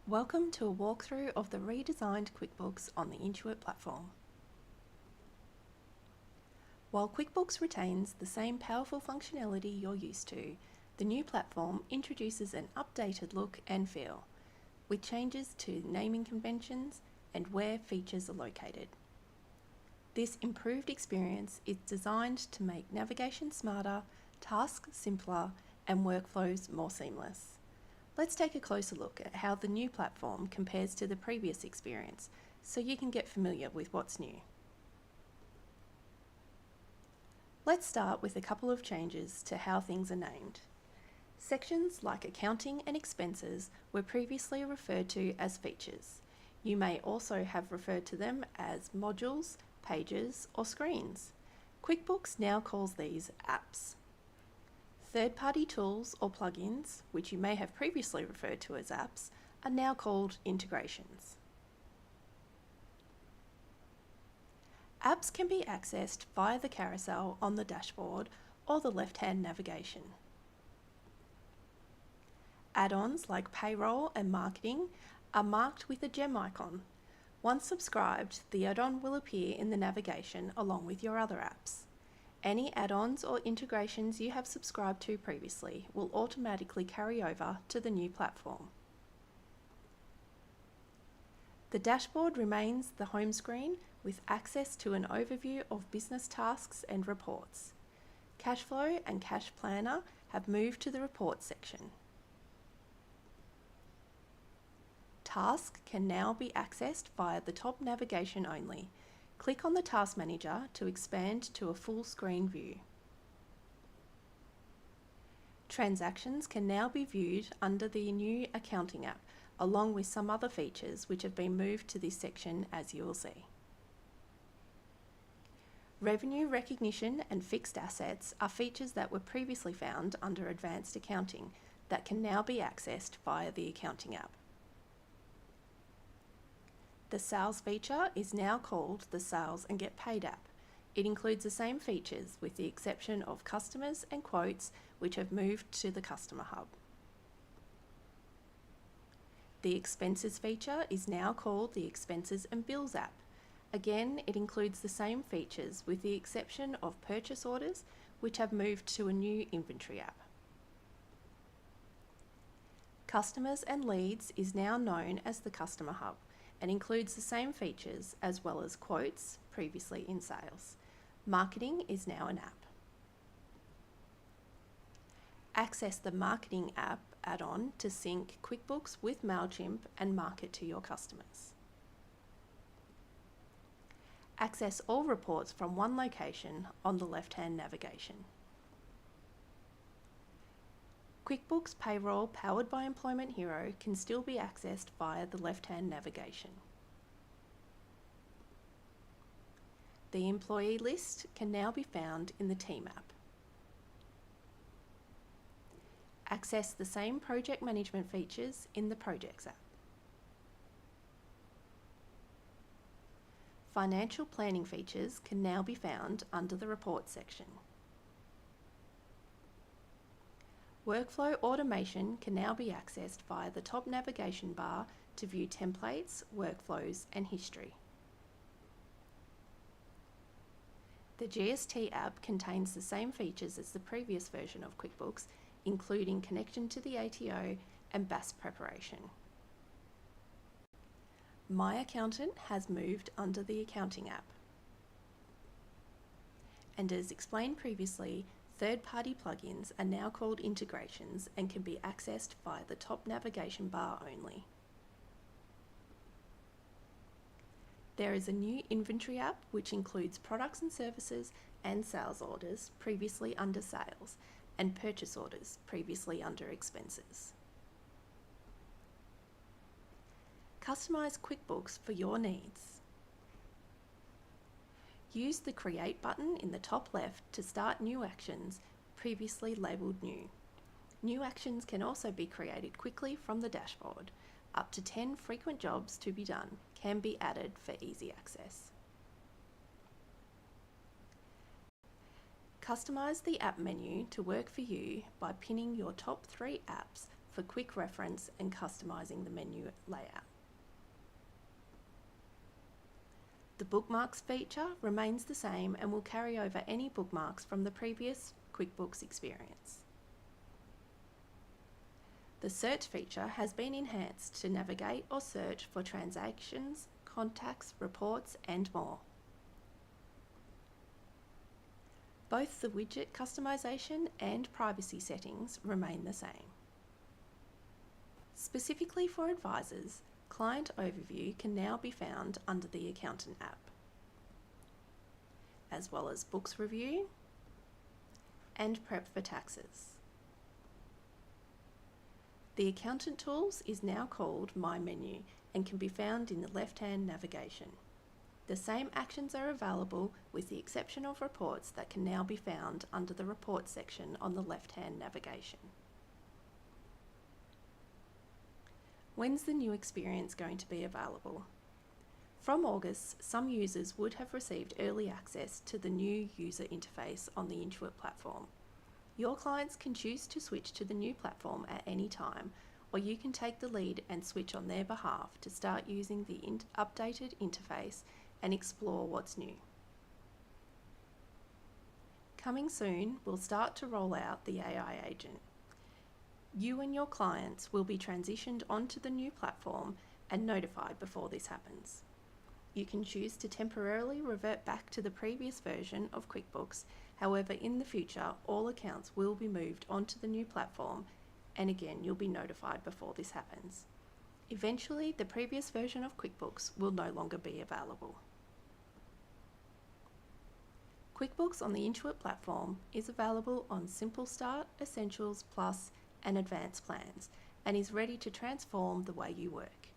Welcome to a walkthrough of the redesigned QuickBooks on the Intuit platform. While QuickBooks retains the same powerful functionality you're used to, the new platform introduces an updated look and feel, with changes to naming conventions and where features are located. This improved experience is designed to make navigation smarter, tasks simpler, and workflows more seamless. Let's take a closer look at how the new platform compares to the previous experience, so you can get familiar with what's new. Let's start with a couple of changes to how things are named. Sections like accounting and expenses were previously referred to as features. You may also have referred to them as modules, pages, or screens. QuickBooks now calls these apps. Third-party tools or plugins, which you may have previously referred to as apps, are now called integrations. Apps can be accessed via the carousel on the dashboard or the left-hand navigation. Add-ons like payroll and marketing are marked with a gem icon. Once subscribed, the add-on will appear in the navigation along with your other apps. Any add-ons or integrations you have subscribed to previously will automatically carry over to the new platform. The dashboard remains the home screen with access to an overview of business tasks and reports. Cash flow and cash planner have moved to the reports section. Tasks can now be accessed via the top navigation only. Click on the Task Manager to expand to a full screen view. Transactions can now be viewed under the new accounting app, along with some other features which have been moved to this section, as you will see. Revenue recognition and fixed assets are features that were previously found under Advanced Accounting that can now be accessed via the accounting app. The Sales feature is now called the Sales and Get Paid app. It includes the same features with the exception of customers and quotes, which have moved to the Customer Hub. The Expenses feature is now called the Expenses and Bills app. Again, it includes the same features with the exception of purchase orders, which have moved to a new inventory app. Customers and Leads is now known as the Customer Hub and includes the same features as well as quotes, previously in Sales. Marketing is now an app. Access the Marketing app add-on to sync QuickBooks with MailChimp and market to your customers. Access all reports from one location on the left-hand navigation. QuickBooks Payroll powered by Employment Hero can still be accessed via the left-hand navigation. The employee list can now be found in the Team app. Access the same project management features in the Projects app. Financial planning features can now be found under the Reports section. Workflow automation can now be accessed via the top navigation bar to view templates, workflows, and history. The GST app contains the same features as the previous version of QuickBooks, including connection to the ATO and BAS preparation. My Accountant has moved under the Accounting app. And as explained previously, third-party plugins are now called integrations and can be accessed via the top navigation bar only. There is a new Inventory app which includes products and services and sales orders previously under Sales and purchase orders previously under Expenses. Customize QuickBooks for your needs. Use the Create button in the top left to start new actions previously labelled New. New actions can also be created quickly from the dashboard. Up to 10 frequent jobs to be done can be added for easy access. Customize the app menu to work for you by pinning your top 3 apps for for quick reference and customizing the menu layout. The bookmarks feature remains the same and will carry over any bookmarks from the previous QuickBooks experience. The search feature has been enhanced to navigate or search for transactions, contacts, reports, and more. Both the widget customization and privacy settings remain the same. Specifically for advisors, Client Overview can now be found under the Accountant app, as well as Books Review and Prep for Taxes. The Accountant Tools is now called My Menu and can be found in the left-hand navigation. The same actions are available with the exception of reports that can now be found under the Reports section on the left-hand navigation. When's the new experience going to be available? From August, some users would have received early access to the new user interface on the Intuit platform. Your clients can choose to switch to the new platform at any time, or you can take the lead and switch on their behalf to start using the updated interface and explore what's new. Coming soon, we'll start to roll out the AI agent. You and your clients will be transitioned onto the new platform and notified before this happens. You can choose to temporarily revert back to the previous version of QuickBooks. However, in the future, all accounts will be moved onto the new platform, and again, you'll be notified before this happens. Eventually, the previous version of QuickBooks will no longer be available. QuickBooks on the Intuit platform is available on Simple Start, Essentials, Plus, and Advanced plans, and is ready to transform the way you work.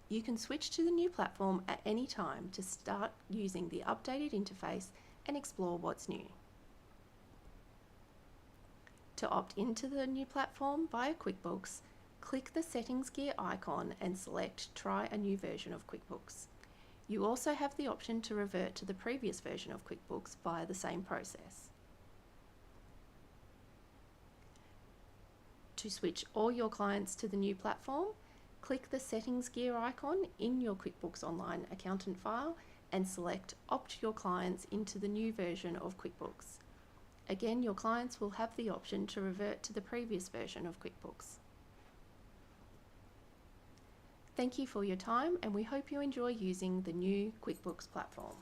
You can switch to the new platform at any time to start using the updated interface and explore what's new. To opt into the new platform via QuickBooks, click the Settings gear icon and select Try a new version of QuickBooks. You also have the option to revert to the previous version of QuickBooks via the same process. To switch all your clients to the new platform, click the Settings gear icon in your QuickBooks Online Accountant file and select Opt your clients into the new version of QuickBooks. Again, your clients will have the option to revert to the previous version of QuickBooks. Thank you for your time, and we hope you enjoy using the new QuickBooks platform.